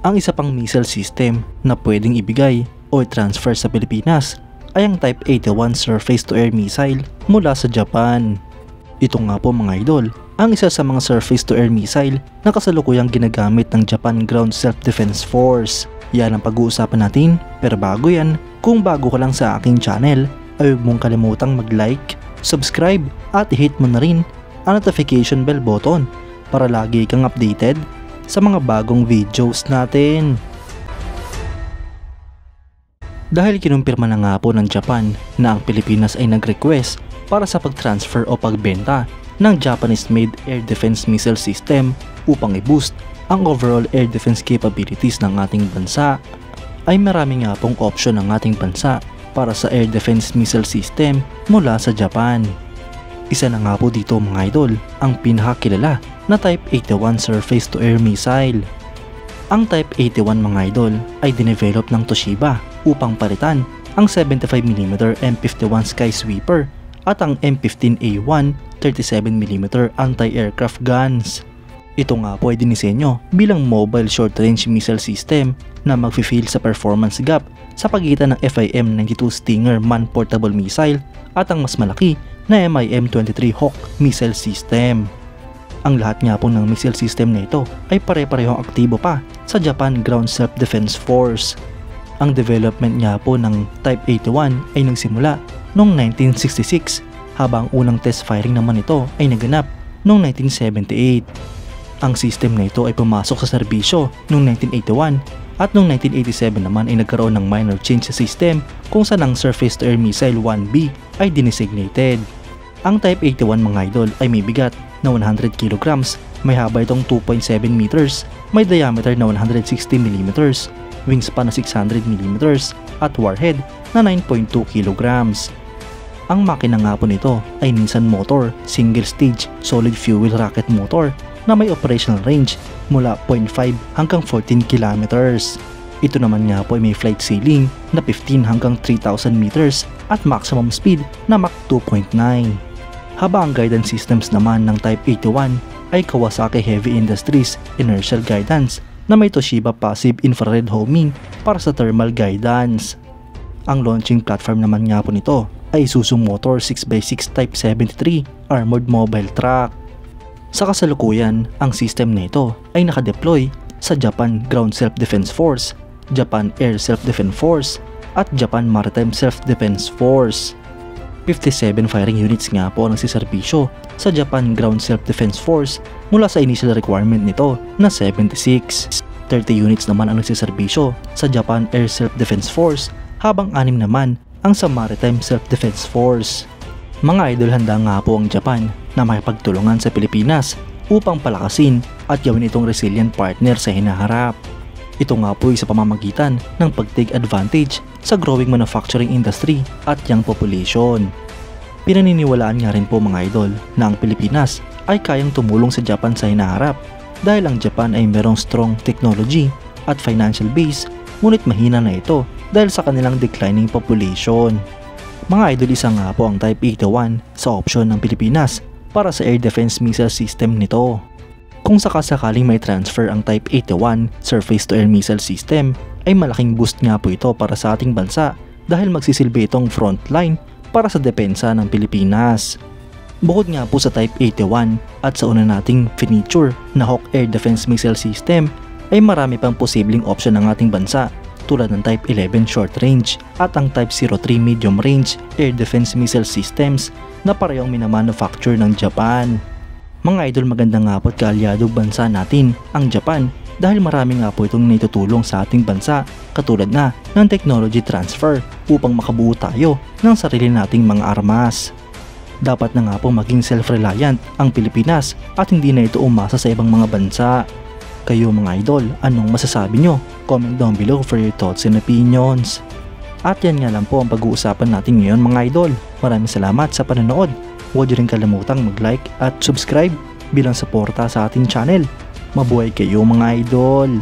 Ang isa pang missile system na pwedeng ibigay o transfer sa Pilipinas ay ang Type 81 surface-to-air missile mula sa Japan. Ito nga po mga idol, ang isa sa mga surface-to-air missile na kasalukuyang ginagamit ng Japan Ground Self-Defense Force. Yan ang pag-uusapan natin, pero bago yan, kung bago ka lang sa aking channel, ay huwag mong kalimutang mag-like, subscribe at hit mo na rin ang notification bell button para lagi kang updated sa mga bagong videos natin. Dahil kinumpirma na nga po ng Japan na ang Pilipinas ay nag-request para sa pag-transfer o pagbenta ng Japanese-made air defense missile system upang i-boost ang overall air defense capabilities ng ating bansa, ay marami nga pong option ng ating bansa para sa air defense missile system mula sa Japan. Isa na nga po dito mga idol, ang pinakakilala na Type 81 surface-to-air missile. Ang Type 81 mga idol ay dinevelop ng Toshiba upang palitan ang 75mm M51 Skysweeper at ang M15A1 37mm anti-aircraft guns. Ito nga po ay dinisenyo bilang mobile short-range missile system na magfi-fill sa performance gap sa pagitan ng FIM-92 Stinger man-portable missile at ang mas malaki na MIM-23 Hawk missile system. Ang lahat nga po ng missile system na ito ay pare-parehong aktibo pa sa Japan Ground Self-Defense Force. Ang development nga po ng Type 81 ay nagsimula noong 1966 habang unang test firing naman ito ay naganap noong 1978. Ang system na ito ay pumasok sa serbisyo noong 1981 at noong 1987 naman ay nagkaroon ng minor change sa system kung saan ang Surface-to-Air Missile 1B ay dinesignated. Ang Type 81 mga idol ay may bigat na 100 kg, may haba itong 2.7 meters, may diameter na 160 mm, wingspan na 600 mm at warhead na 9.2 kg. Ang makina nga po nito ay Nissan Motor single stage solid fuel rocket motor na may operational range mula 0.5 hanggang 14 km. Ito naman nga po ay may flight ceiling na 15 hanggang 3,000 meters at maximum speed na Mach 2.9. Habang ang guidance systems naman ng Type 81 ay Kawasaki Heavy Industries Inertial Guidance na may Toshiba Passive Infrared Homing para sa thermal guidance. Ang launching platform naman nga po nito ay Isuzu Motor 6x6 Type 73 Armored Mobile Truck. Sa kasalukuyan, ang system na ito ay nakadeploy sa Japan Ground Self-Defense Force, Japan Air Self-Defense Force at Japan Maritime Self-Defense Force. 57 firing units nga po ang nagsiservisyo sa Japan Ground Self-Defense Force mula sa initial requirement nito na 76. 30 units naman ang nagsiservisyo sa Japan Air Self-Defense Force habang 6 naman ang sa Maritime Self-Defense Force. Mga idol, handa nga po ang Japan na makipagtulungan sa Pilipinas upang palakasin at gawin itong resilient partner sa hinaharap. Ito nga po ay sa pamamagitan ng pag-take advantage sa growing manufacturing industry at young population. Pinaniniwalaan nga rin po mga idol na ang Pilipinas ay kayang tumulong sa Japan sa hinaharap dahil ang Japan ay merong strong technology at financial base, ngunit mahina na ito dahil sa kanilang declining population. Mga idol, isa nga po ang Type 81 sa option ng Pilipinas para sa air defense missile system nito. Kung sakasakaling may transfer ang Type 81 surface-to-air missile system, ay malaking boost nga po ito para sa ating bansa dahil magsisilbi itong frontline para sa depensa ng Pilipinas. Bukod nga po sa Type 81 at sa una nating finiture na Hawk Air Defense Missile System, ay marami pang posibleng option ng ating bansa tulad ng Type 11 Short Range at ang Type 03 Medium Range Air Defense Missile Systems na parehong minamanufacture ng Japan. Mga idol, maganda nga po at kaalyadong bansa natin ang Japan dahil marami nga po itong naitutulong sa ating bansa katulad na ng technology transfer upang makabuo tayo ng sarili nating mga armas. Dapat na nga po maging self-reliant ang Pilipinas at hindi na ito umasa sa ibang mga bansa. Kayo mga idol, anong masasabi nyo? Comment down below for your thoughts and opinions. At yan nga lang po ang pag-uusapan natin ngayon mga idol. Maraming salamat sa panonood. Huwag nyo rin kalimutang mag-like at subscribe bilang suporta sa ating channel. Mabuhay kayo mga idol!